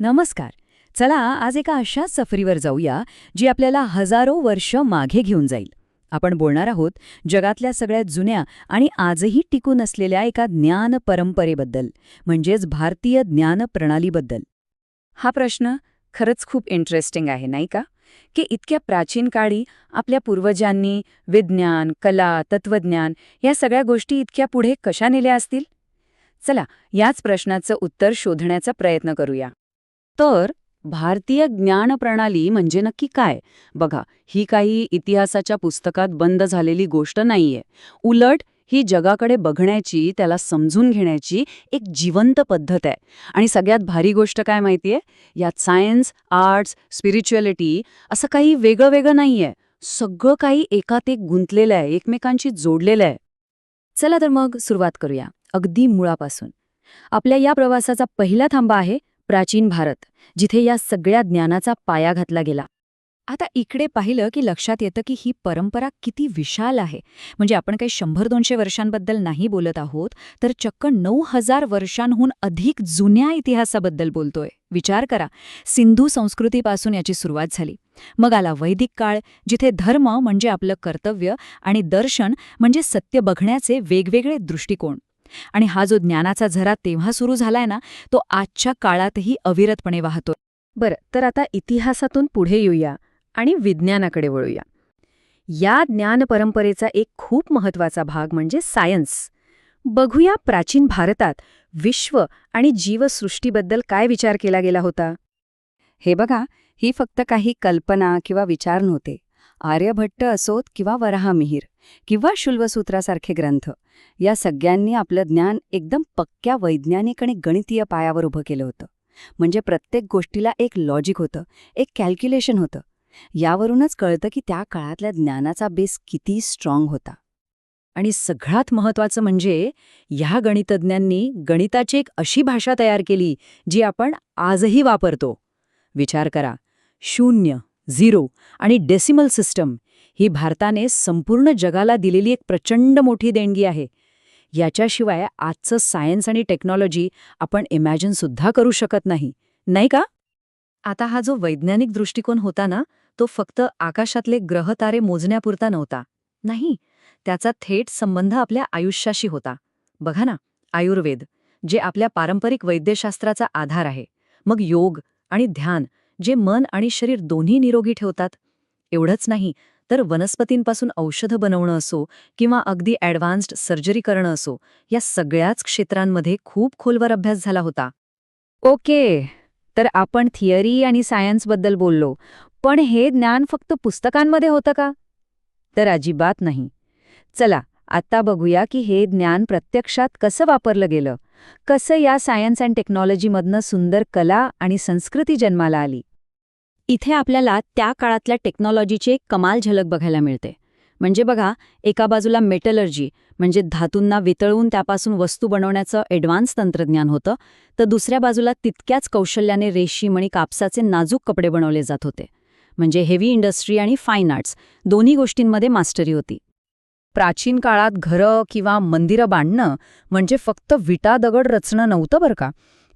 नमस्कार. चला आज एका अशाच सफरीवर जाऊया जी आपल्याला हजारो वर्ष मागे घेऊन जाईल. आपण बोलणार आहोत जगातल्या सगळ्यात जुन्या आणि आजही टिकून असलेल्या एका ज्ञान परंपरेबद्दल, म्हणजेच भारतीय ज्ञान प्रणालीबद्दल. हा प्रश्न खरंच खूप इंटरेस्टिंग आहे, नाही का? की इतक्या प्राचीन काळी आपल्या पूर्वजांनी विज्ञान, कला, तत्वज्ञान या सगळ्या गोष्टी इतक्या पुढे कशा नेल्या असतील? चला याच प्रश्नाचं उत्तर शोधण्याचा प्रयत्न करूया. तर भारतीय ज्ञान प्रणाली म्हणजे नक्की काय? बघा, ही काही इतिहासाच्या पुस्तकात बंद झालेली गोष्ट नाहीये. उलट ही जगाकडे बघण्याची, त्याला समजून घेण्याची एक जिवंत पद्धत आहे. आणि सगळ्यात भारी गोष्ट काय माहितीये? यात सायन्स, आर्ट्स, स्पिरिच्युअलिटी असं काही वेगळं वेगळं नाहीये. सगळं काही एकात एक गुंतलेलं आहे, एकमेकांशी जोडलेलं आहे. चला तर मग सुरुवात करूया अगदी मुळापासून. आपल्या या प्रवासाचा पहिला थांबा आहे प्राचीन भारत, जिथे या सगळ्या ज्ञानाचा पाया घातला गेला. आता इकडे पाहिलं की लक्षात येतं की ही परंपरा किती विशाल आहे. म्हणजे आपण काही 100-200 वर्षांबद्दल नाही बोलत आहोत, तर चक्क 9000 वर्षांहून अधिक जुन्या इतिहासाबद्दल बोलतोय. विचार करा, सिंधू संस्कृतीपासून याची सुरुवात झाली. मग आला वैदिक काळ, जिथे धर्म म्हणजे आपलं कर्तव्य आणि दर्शन म्हणजे सत्य बघण्याचे वेगवेगळे दृष्टिकोन. आणि हा जो ज्ञानाचा झरा तेव्हा सुरू झालाय ना, तो आजच्या काळातही अविरतपणे वाहतो. बरं, तर आता इतिहासातून पुढे येऊया आणि विज्ञानाकडे वळूया. या ज्ञान परंपरेचा एक खूप महत्वाचा भाग म्हणजे सायन्स. बघूया प्राचीन भारतात विश्व आणि जीवसृष्टीबद्दल काय विचार केला गेला होता. हे बघा, ही फक्त काही कल्पना किंवा विचार नव्हते. आर्यभट्ट असोत किंवा वराहमिहिर किंवा शुल्वसूत्रासारखे ग्रंथ, या सगळ्यांनी आपलं ज्ञान एकदम पक्क्या वैज्ञानिक आणि गणितीय पायावर उभं केलं होतं. म्हणजे प्रत्येक गोष्टीला एक लॉजिक होतं, एक कॅल्क्युलेशन होतं. यावरूनच कळतं की त्या काळातल्या ज्ञानाचा बेस किती स्ट्रॉंग होता. आणि सगळ्यात महत्त्वाचं म्हणजे ह्या गणितज्ञांनी गणिताची एक अशी भाषा तयार केली जी आपण आजही वापरतो. विचार करा, 0, 0 आणि डेसिमल सिस्टम ही भारताने संपूर्ण जगाला दिलेली एक प्रचंड मोठी देणगी आहे. याच्याशिवाय आजचं सायन्स आणि टेक्नॉलॉजी आपण इमॅजिन सुद्धा करू शकत नाही, नाही का? आता हा जो वैज्ञानिक दृष्टिकोन होता ना, तो फक्त आकाशातले ग्रहतारे मोजण्यापुरता नव्हता. नाही, त्याचा थेट संबंध आपल्या आयुष्याशी होता. बघा ना, आयुर्वेद, जे आपल्या पारंपरिक वैद्यशास्त्राचा आधार आहे. मग योग आणि ध्यान, जे मन आणि शरीर दोन्ही निरोगी ठेवतात. एवढंच नाही, तर वनस्पतींपासून औषधं बनवणं असो किंवा अगदी ॲडव्हान्स्ड सर्जरी करणं असो, या सगळ्याच क्षेत्रांमध्ये खूप खोलवर अभ्यास झाला होता. ओके, तर आपण थिअरी आणि सायन्सबद्दल बोललो, पण हे ज्ञान फक्त पुस्तकांमध्ये होतं का? तर अजिबात नाही. चला आता बघूया की हे ज्ञान प्रत्यक्षात कसं वापरलं गेलं, कसं या सायन्स अँड टेक्नॉलॉजीमधनं सुंदर कला आणि संस्कृती जन्माला आली. इथे आपल्याला त्या काळातल्या टेक्नॉलॉजीची एक कमाल झलक बघायला मिळते. म्हणजे बघा, एका बाजूला मेटलर्जी म्हणजे धातूंना वितळवून त्यापासून वस्तू बनवण्याचं ॲडव्हान्स तंत्रज्ञान होतं, तर दुसऱ्या बाजूला तितक्याच कौशल्याने रेशीम आणि कापसाचे नाजूक कपडे बनवले जात होते. म्हणजे हेवी इंडस्ट्री आणि फाईन आर्ट्स दोन्ही गोष्टींमध्ये मास्टरी होती. प्राचीन काळात घरं किंवा मंदिरं बांधणं म्हणजे फक्त विटा दगड रचणं नव्हतं बरं का.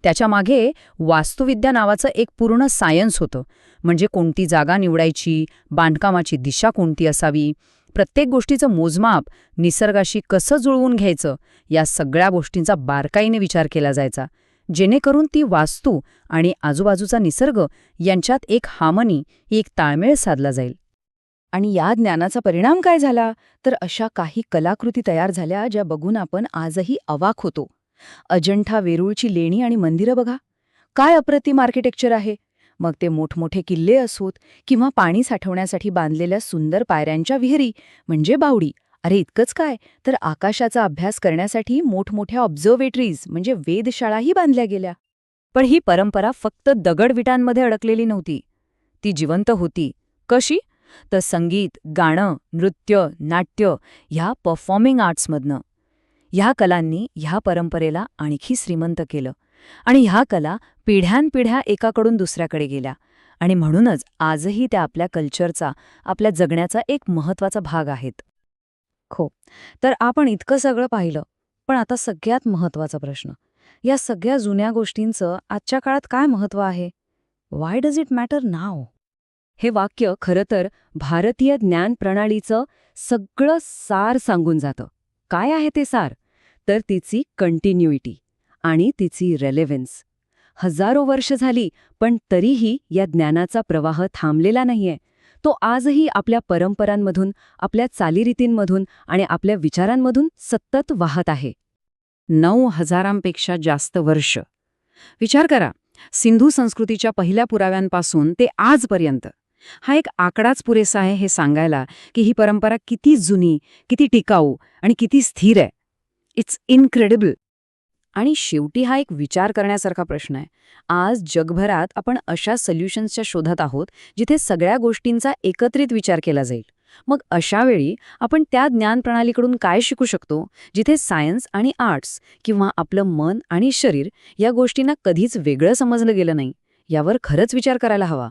त्याच्या मागे वास्तुविद्या नावाचं एक पूर्ण सायन्स होतं. म्हणजे कोणती जागा निवडायची, बांधकामाची दिशा कोणती असावी, प्रत्येक गोष्टीचं मोजमाप, निसर्गाशी कसं जुळवून घ्यायचं, या सगळ्या गोष्टींचा बारकाईने विचार केला जायचा, जेणेकरून ती वास्तू आणि आजूबाजूचा निसर्ग यांच्यात एक हार्मनी, एक ताळमेळ साधला जाईल. आणि या ज्ञानाचा परिणाम काय झाला, तर अशा काही कलाकृती तयार झाल्या ज्या बघून आपण आजही अवाक होतो. अजंठा वेरूळची लेणी आणि मंदिरं बघा, काय अप्रतिम आर्किटेक्चर आहे. मग ते मोठमोठे किल्ले असोत किंवा पाणी साठवण्यासाठी बांधलेल्या सुंदर पायऱ्यांच्या विहिरी म्हणजे बावडी. अरे इतकंच काय, तर आकाशाचा अभ्यास करण्यासाठी मोठमोठ्या ऑब्झर्वेटरीज म्हणजे वेधशाळाही बांधल्या गेल्या. पण ही परंपरा फक्त दगडविटांमध्ये अडकलेली नव्हती, ती जिवंत होती. कशी? तर संगीत, गाणं, नृत्य, नाट्य ह्या परफॉर्मिंग आर्ट्समधनं. ह्या कलांनी ह्या परंपरेला आणखी श्रीमंत केलं आणि ह्या कला पिढ्यानपिढ्या एकाकडून दुसऱ्याकडे गेल्या आणि म्हणूनच आजही त्या आपल्या कल्चरचा, आपल्या जगण्याचा एक महत्त्वाचा भाग आहेत. हो, तर आपण इतकं सगळं पाहिलं, पण आता सगळ्यात महत्त्वाचा प्रश्न, या सगळ्या जुन्या गोष्टींचं आजच्या काळात काय महत्त्व आहे? वाय डज इट मॅटर नाव? हे वाक्य खरं तर भारतीय ज्ञान प्रणालीचं सगळं सार सांगून जातं. काय आहे ते सार? तर तिची कंटिन्युइटी आणि तिची रेलेव्हन्स. हजारो वर्ष झाली, पण तरीही या ज्ञानाचा प्रवाह थांबलेला नाहीये. तो आजही आपल्या परंपरांमधून, आपल्या चालीरीतींमधून आणि आपल्या विचारांमधून सतत वाहत आहे. 9,000पेक्षा जास्त वर्ष. विचार करा, सिंधू संस्कृतीच्या पहिल्या पुराव्यांपासून ते आजपर्यंत. हा एक आकडाच पुरेसा आहे हे सांगायला की ही परंपरा किती जुनी, किती टिकाऊ आणि किती स्थिर आहे. It's incredible. आणि शेवटी हा एक विचार करण्यासारखा प्रश्न आहे. आज जगभरात आपण अशा सोल्युशन्सच्या शोधात आहोत जिथे सगळ्या गोष्टींचा एकत्रित विचार केला जाईल. मग अशा वेळी आपण त्या ज्ञान प्रणालीकडून काय शिकू शकतो जिथे सायन्स आणि आर्ट्स किंवा आपलं मन आणि शरीर या गोष्टींना कधीच वेगळं समजलं गेलं नाही? यावर खरंच विचार करायला हवा.